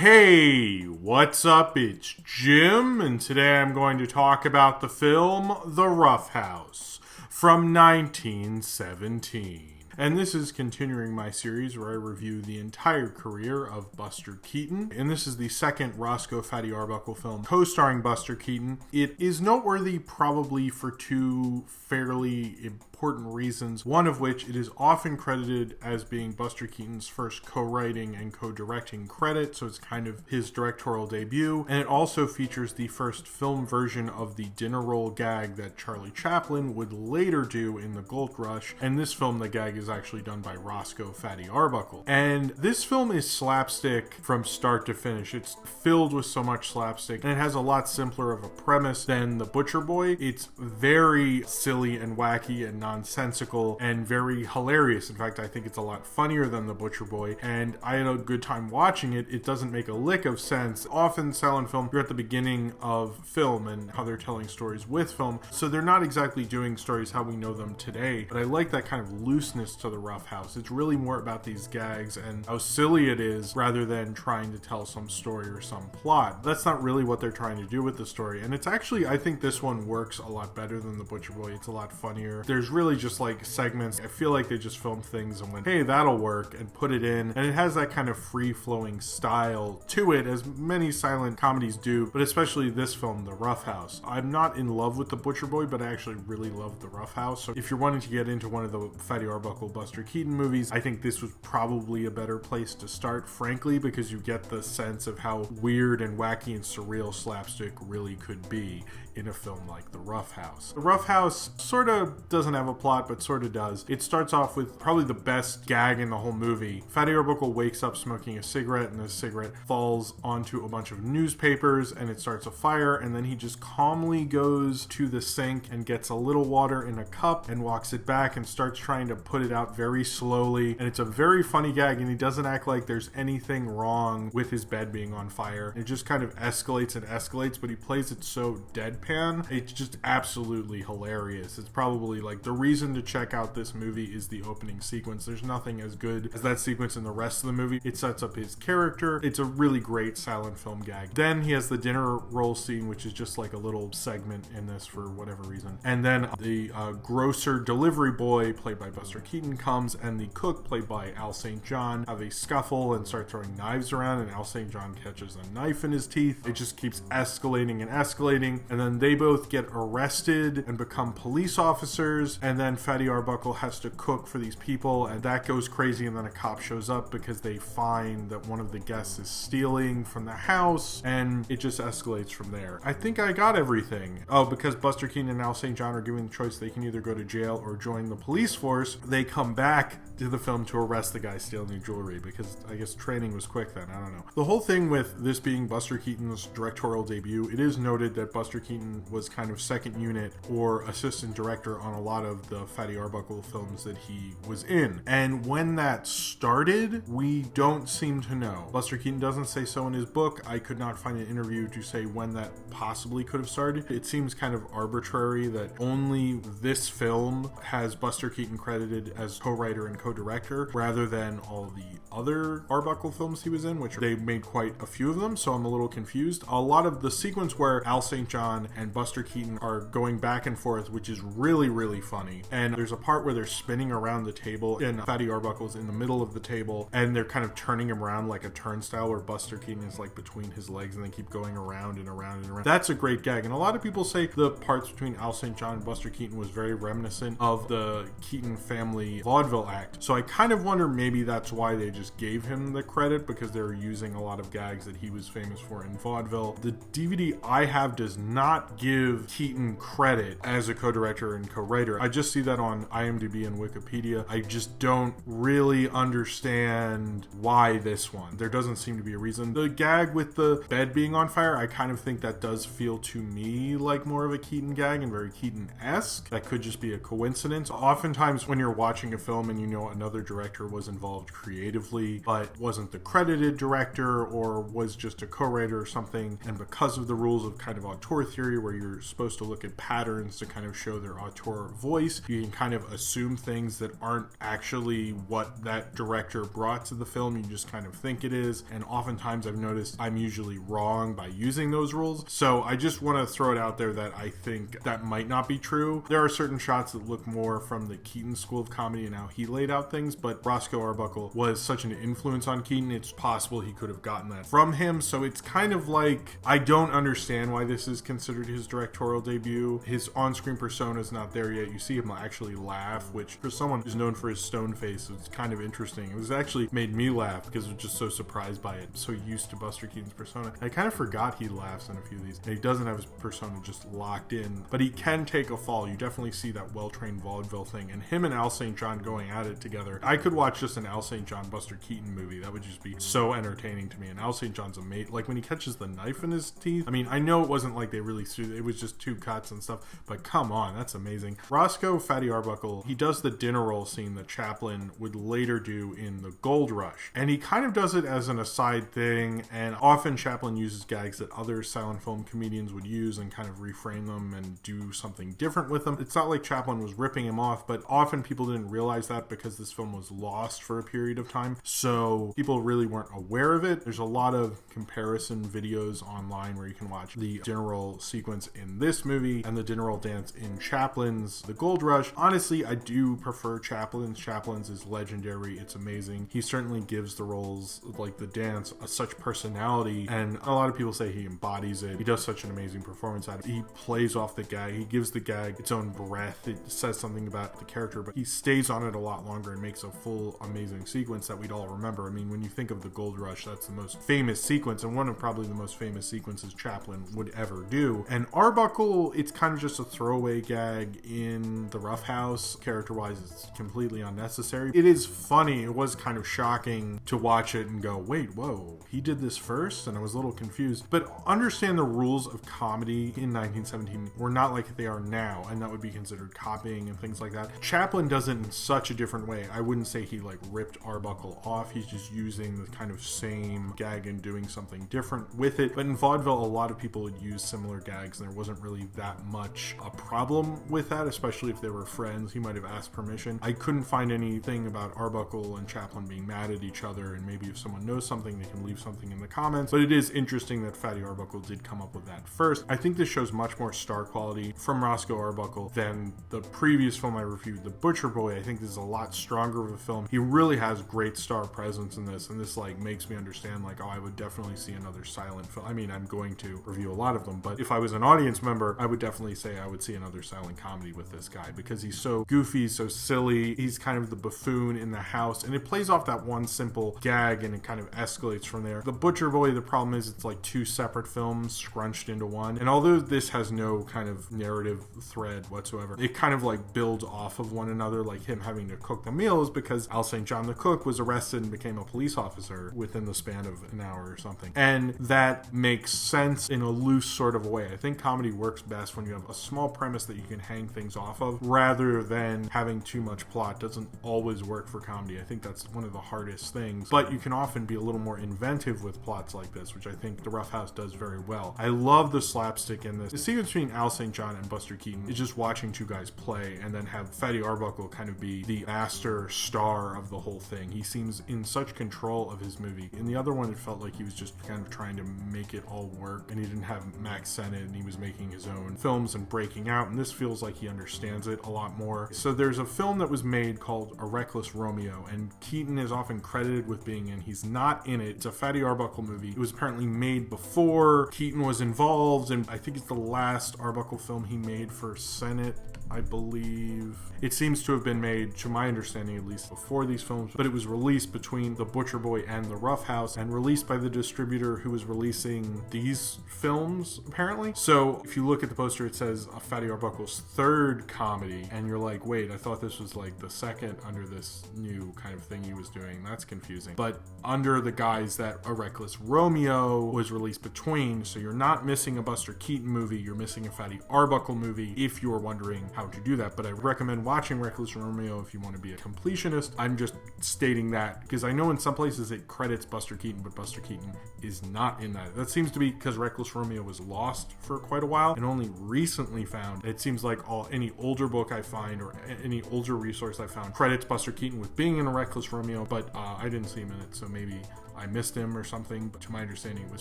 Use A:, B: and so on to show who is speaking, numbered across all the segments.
A: Hey, what's up? It's Jim, and today I'm going to talk about the film The Rough House from 1917. And this is continuing my series where I review the entire career of Buster Keaton. And this is the second Roscoe Fatty Arbuckle film co-starring Buster Keaton. It is noteworthy probably for two fairly important reasons, one of which it is often credited as being Buster Keaton's first co-writing and co-directing credit, so it's kind of his directorial debut, and it also features the first film version of the dinner roll gag that Charlie Chaplin would later do in The Gold Rush, and this film, the gag is actually done by Roscoe Fatty Arbuckle. And this film is slapstick from start to finish. It's filled with so much slapstick, and it has a lot simpler of a premise than The Butcher Boy. It's very silly and wacky and nonsensical and very hilarious. In fact, I think it's a lot funnier than The Butcher Boy, and I had a good time watching it. It doesn't make a lick of sense. Often silent film, you're at the beginning of film and how they're telling stories with film, so they're not exactly doing stories how we know them today, but I like that kind of looseness to The Rough House. It's really more about these gags and how silly it is rather than trying to tell some story or some plot. That's not really what they're trying to do with the story, and it's actually, I think this one works a lot better than The Butcher Boy. It's a lot funnier. There's really just like segments. I feel like they just filmed things and went, hey, that'll work, and put it in, and it has that kind of free-flowing style to it, as many silent comedies do, but especially this film, The Rough House. I'm not in love with The Butcher Boy, but I actually really love The Rough House, so if you're wanting to get into one of the Fatty Arbuckle Buster Keaton movies, I think this was probably a better place to start, frankly, because you get the sense of how weird and wacky and surreal slapstick really could be in a film like The Rough House. The Rough House sort of doesn't have a plot, but sort of does. It starts off with probably the best gag in the whole movie. Fatty Arbuckle wakes up smoking a cigarette, and the cigarette falls onto a bunch of newspapers, and it starts a fire, and then he just calmly goes to the sink and gets a little water in a cup and walks it back and starts trying to put it out very slowly, and it's a very funny gag, and he doesn't act like there's anything wrong with his bed being on fire. It just kind of escalates and escalates, but he plays it so deadpan. It's just absolutely hilarious. It's probably like the reason to check out this movie is the opening sequence. There's nothing as good as that sequence in the rest of the movie. It sets up his character. It's a really great silent film gag. Then he has the dinner roll scene, which is just like a little segment in this for whatever reason. And then the grocer delivery boy, played by Buster Keaton, comes, and the cook, played by Al St. John, have a scuffle and start throwing knives around, and Al St. John catches a knife in his teeth. It just keeps escalating and escalating, and then they both get arrested and become police officers, and then Fatty Arbuckle has to cook for these people, and that goes crazy, and then a cop shows up because they find that one of the guests is stealing from the house, and it just escalates from there. I think I got everything. Oh, because Buster Keaton and Al St. John are given the choice, they can either go to jail or join the police force. They come back to the film to arrest the guy stealing the jewelry, because I guess training was quick then, I don't know. The whole thing with this being Buster Keaton's directorial debut, it is noted that Buster Keaton was kind of second unit or assistant director on a lot of the Fatty Arbuckle films that he was in. And when that started, we don't seem to know. Buster Keaton doesn't say so in his book. I could not find an interview to say when that possibly could have started. It seems kind of arbitrary that only this film has Buster Keaton credited as co-writer and co-director rather than all the other Arbuckle films he was in, which they made quite a few of them, so I'm a little confused. A lot of the sequence where Al St. John and Buster Keaton are going back and forth, which is really, really funny. And there's a part where they're spinning around the table, and Fatty Arbuckle's in the middle of the table, and they're kind of turning him around like a turnstile, where Buster Keaton is like between his legs, and they keep going around and around and around. That's a great gag, and a lot of people say the parts between Al St. John and Buster Keaton was very reminiscent of the Keaton family vaudeville act. So I kind of wonder maybe that's why they just gave him the credit, because they were using a lot of gags that he was famous for in vaudeville. The DVD I have does not give Keaton credit as a co-director and co-writer. I just see that on IMDb and Wikipedia. I just don't really understand why this one. There doesn't seem to be a reason. The gag with the bed being on fire, I kind of think that does feel to me like more of a Keaton gag and very Keaton-esque. That could just be a coincidence. Oftentimes when you're watching a film and you know another director was involved creatively but wasn't the credited director or was just a co-writer or something, and because of the rules of kind of auteur theory where you're supposed to look at patterns to kind of show their auteur voice, place. You can kind of assume things that aren't actually what that director brought to the film. You just kind of think it is. And oftentimes I've noticed I'm usually wrong by using those rules. So I just want to throw it out there that I think that might not be true. There are certain shots that look more from the Keaton school of comedy and how he laid out things, but Roscoe Arbuckle was such an influence on Keaton, it's possible he could have gotten that from him. So it's kind of like, I don't understand why this is considered his directorial debut. His on-screen persona is not there yet. You see him actually laugh, which for someone who's known for his stone face, it's kind of interesting. It was actually made me laugh because I was just so surprised by it. I'm so used to Buster Keaton's persona. I kind of forgot he laughs in a few of these. And he doesn't have his persona just locked in, but he can take a fall. You definitely see that well-trained vaudeville thing, and him and Al St. John going at it together. I could watch just an Al St. John Buster Keaton movie. That would just be so entertaining to me. And Al St. John's amazing. Like when he catches the knife in his teeth, I mean, I know it wasn't like they really threw it was just two cuts and stuff, but come on, that's amazing. Roscoe Fatty Arbuckle, he does the dinner roll scene that Chaplin would later do in The Gold Rush, and he kind of does it as an aside thing, and often Chaplin uses gags that other silent film comedians would use and kind of reframe them and do something different with them. It's not like Chaplin was ripping him off, but often people didn't realize that because this film was lost for a period of time, so people really weren't aware of it. There's a lot of comparison videos online where you can watch the dinner roll sequence in this movie and the dinner roll dance in Chaplin's The Gold Rush. Honestly, I do prefer Chaplin's. Chaplin's is legendary. It's amazing. He certainly gives the rolls, like the dance, such personality, and a lot of people say he embodies it. He does such an amazing performance at it. He plays off the gag. He gives the gag its own breath. It says something about the character, but he stays on it a lot longer and makes a full amazing sequence that we'd all remember. I mean, when you think of The Gold Rush, that's the most famous sequence and one of probably the most famous sequences Chaplin would ever do. And Arbuckle, it's kind of just a throwaway gag in The Rough House. Character-wise, it's completely unnecessary. It is funny. It was kind of shocking to watch it and go, wait, whoa, he did this first? And I was a little confused. But understand the rules of comedy in 1917 were not like they are now, and that would be considered copying and things like that. Chaplin does it in such a different way. I wouldn't say he like ripped Arbuckle off. He's just using the kind of same gag and doing something different with it. But in vaudeville, a lot of people would use similar gags, and there wasn't really that much a problem with that, especially if they were friends. He might have asked permission. I couldn't find anything about Arbuckle and Chaplin being mad at each other, and maybe if someone knows something, they can leave something in the comments. But it is interesting that Fatty Arbuckle did come up with that first. I think this shows much more star quality from Roscoe Arbuckle than the previous film I reviewed, The Butcher Boy. I think this is a lot stronger of a film. He really has great star presence in this, and this like makes me understand like, oh, I would definitely see another silent film. I mean, I'm going to review a lot of them, but if I was an audience member, I would definitely say I would see another silent comedy with this guy because he's so goofy, so silly. He's kind of the buffoon in the house, and it plays off that one simple gag and it kind of escalates from there. The Butcher Boy, the problem is it's like two separate films scrunched into one, and although this has no kind of narrative thread whatsoever, it kind of like builds off of one another, like him having to cook the meals because Al St. John the cook was arrested and became a police officer within the span of an hour or something, and that makes sense in a loose sort of way. I think comedy works best when you have a small premise that you can hang things off of rather than having too much plot. Doesn't always work for comedy. I think that's one of the hardest things, but you can often be a little more inventive with plots like this, which I think The Rough House does very well. I love the slapstick in this. The scene between Al St. John and Buster Keaton is just watching two guys play and then have Fatty Arbuckle kind of be the master star of the whole thing. He seems in such control of his movie. In the other one, it felt like he was just kind of trying to make it all work, and he didn't have Max Sennett, and he was making his own films and breaking out, and this feels like he understands it a lot more. So there's a film that was made called A Reckless Romeo, and Keaton is often credited with being in. He's not in it. It's a Fatty Arbuckle movie. It was apparently made before Keaton was involved, and I think it's the last Arbuckle film he made for Sennett, I believe. It seems to have been made, to my understanding at least, before these films, but it was released between The Butcher Boy and The Rough House, and released by the distributor who was releasing these films, apparently. So if you look at the poster, it says a Fatty Arbuckle's third comedy, and you're like, wait, I thought this was like the second under this new kind of thing he was doing. That's confusing. But under the guise that A Reckless Romeo was released between, so you're not missing a Buster Keaton movie, you're missing a Fatty Arbuckle movie, if you're wondering how to do that. But I recommend watching Reckless Romeo if you want to be a completionist. I'm just stating that because I know in some places it credits Buster Keaton, but Buster Keaton is not in that. That seems to be because Reckless Romeo was lost for quite a while and only recently found. It seems like any older book I find, or any older resource I found, credits Buster Keaton with being in A Reckless Romeo, but I didn't see him in it, so maybe I missed him or something. But to my understanding, it was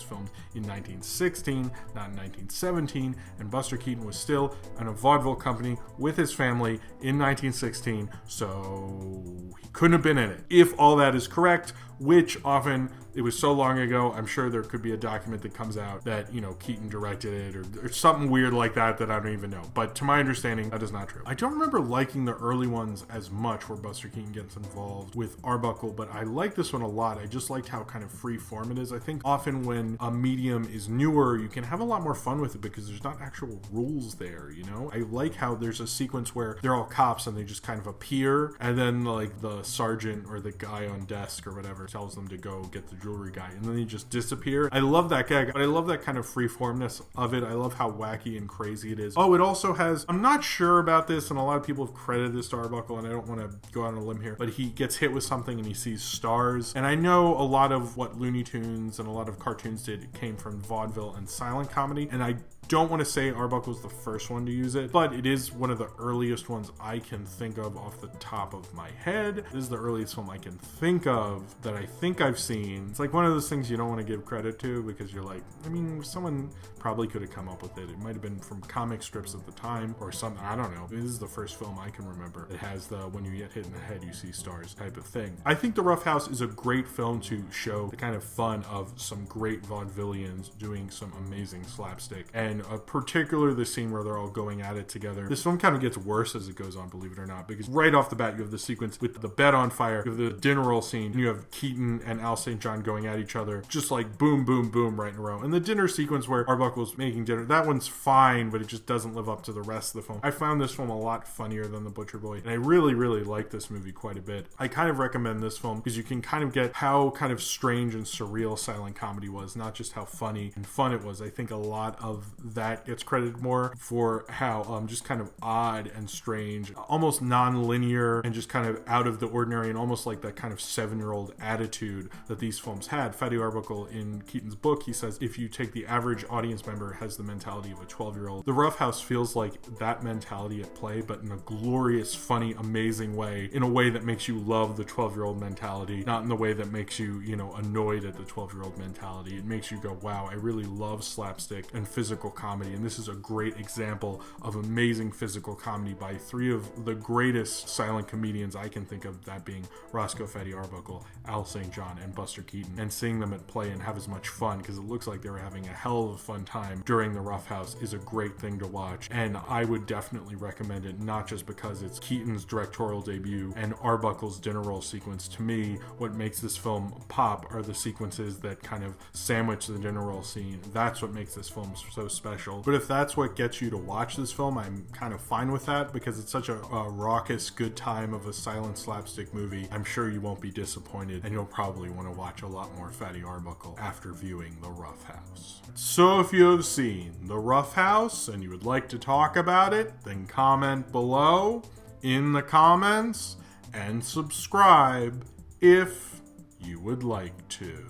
A: filmed in 1916, not in 1917, and Buster Keaton was still in a vaudeville company with his family in 1916, so he couldn't have been in it. If all that is correct, which often, it was so long ago, I'm sure there could be a document that comes out that, you know, Keaton directed it, or something weird like that I don't even know. But to my understanding, that is not true. I don't remember liking the early ones as much, where Buster Keaton gets involved with Arbuckle, but I like this one a lot. I just liked how kind of free form it is. I think often when a medium is newer, you can have a lot more fun with it because there's not actual rules there, you know? I like how there's a sequence where they're all cops and they just kind of appear, and then like the sergeant or the guy on desk or whatever tells them to go get the jewelry guy, and then they just disappear. I love that gag, but I love that kind of freeformness of it. I love how wacky and crazy it is. Oh, it also has, I'm not sure about this, and a lot of people have credited this to Arbuckle, and I don't want to go out on a limb here, but he gets hit with something and he sees stars. And I know a lot of what Looney Tunes and a lot of cartoons did came from vaudeville and silent comedy, and I don't want to say Arbuckle's the first one to use it, but it is one of the earliest ones I can think of off the top of my head. This is the earliest film I can think of that I think I've seen. It's like one of those things you don't want to give credit to because you're like, I mean, someone probably could have come up with it. It might have been from comic strips at the time or something. I don't know. This is the first film I can remember that has the when you get hit in the head, you see stars type of thing. I think The Rough House is a great film to show the kind of fun of some great vaudevillians doing some amazing slapstick, and particularly the scene where they're all going at it together. This film kind of gets worse as it goes on, believe it or not, because right off the bat you have the sequence with the bed on fire, you have the dinner roll scene, and you have Keaton and Al St. John going at each other, just like boom, boom, boom right in a row. And the dinner sequence where Arbuckle's making dinner, that one's fine, but it just doesn't live up to the rest of the film. I found this film a lot funnier than The Butcher Boy, and I really, really like this movie quite a bit. I kind of recommend this film because you can kind of get how kind of strange and surreal silent comedy was, not just how funny and fun it was. I think a lot of that gets credited more for how just kind of odd and strange, almost non-linear and just kind of out of the ordinary, and almost like that kind of 7-year-old attitude that these films had. Fatty Arbuckle, in Keaton's book, he says if you take the average audience member has the mentality of a 12-year-old, The Rough House feels like that mentality at play, but in a glorious, funny, amazing way, in a way that makes you love the 12-year-old mentality, not in the way that makes you, you know, annoyed at the 12-year-old mentality. It makes you go, wow, I really love slapstick and physical comedy, and this is a great example of amazing physical comedy by 3 of the greatest silent comedians I can think of, that being Roscoe, Fatty Arbuckle, Al St. John, and Buster Keaton. And seeing them at play and have as much fun, because it looks like they were having a hell of a fun time during The Rough House, is a great thing to watch. And I would definitely recommend it, not just because it's Keaton's directorial debut and Arbuckle's dinner roll sequence. To me, what makes this film pop are the sequences that kind of sandwich the dinner roll scene. That's what makes this film so special. But if that's what gets you to watch this film, I'm kind of fine with that, because it's such a raucous, good time of a silent slapstick movie. I'm sure you won't be disappointed, and you'll probably want to watch a lot more Fatty Arbuckle after viewing The Rough House. So if you have seen The Rough House and you would like to talk about it, then comment below in the comments and subscribe if you would like to.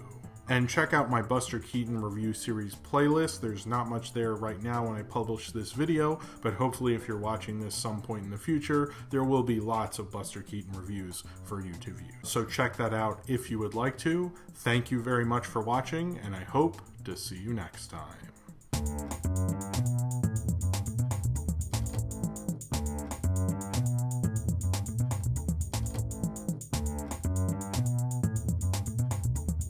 A: And check out my Buster Keaton review series playlist. There's not much there right now when I publish this video, but hopefully if you're watching this some point in the future, there will be lots of Buster Keaton reviews for you to view. So check that out if you would like to. Thank you very much for watching, and I hope to see you next time.